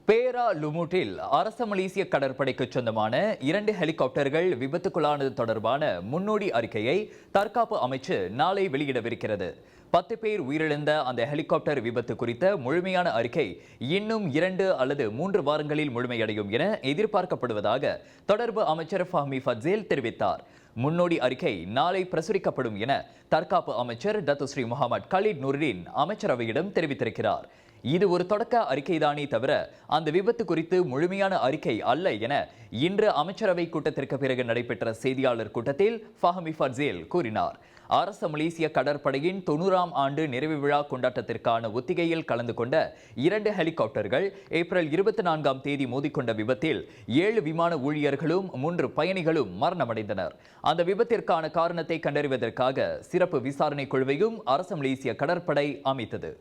பேரா லுமுட்டில் அரச மலேசிய கடற்படைக்கு சொந்தமான 2 ஹெலிகாப்டர்கள் விபத்துக்குள்ளானது தொடர்பான முன்னோடி அறிக்கையை தற்காப்பு அமைச்சு நாளை வெளியிடவிருக்கிறது. 10 பேர் உயிரிழந்த அந்த ஹெலிகாப்டர் விபத்து குறித்த முழுமையான அறிக்கை இன்னும் 2 அல்லது 3 வாரங்களில் முழுமையடையும் என எதிர்பார்க்கப்படுவதாக தொடர்பு அமைச்சர் ஃபஹ்மி ஃபட்சேல் தெரிவித்தார். முன்னோடி அறிக்கை நாளை பிரசுரிக்கப்படும் என தற்காப்பு அமைச்சர் டத்துஸ்ரீ முகமது கலீத் நூர்டின் அமைச்சரவையிடம் தெரிவித்திருக்கிறார். இது ஒரு தொடக்க அறிக்கைதானே தவிர அந்த விபத்து குறித்து முழுமையான அறிக்கை அல்ல என இன்று அமைச்சரவை கூட்டத்திற்கு பிறகு நடைபெற்ற செய்தியாளர் கூட்டத்தில் ஃபஹ்மி ஃபட்சேல் கூறினார். அரச மலேசிய கடற்படையின் 90ஆம் ஆண்டு நிறைவு விழா கொண்டாட்டத்திற்கான ஒத்திகையில் கலந்து கொண்ட 2 ஹெலிகாப்டர்கள் ஏப்ரல் 24ஆம் தேதி மோதிக்கொண்ட விபத்தில் 7 விமான ஊழியர்களும் 3 பயணிகளும் மரணமடைந்தனர். அந்த விபத்திற்கான காரணத்தை கண்டறிவதற்காக சிறப்பு விசாரணை குழுவையும் அரச மலேசிய கடற்படை அமைத்தது.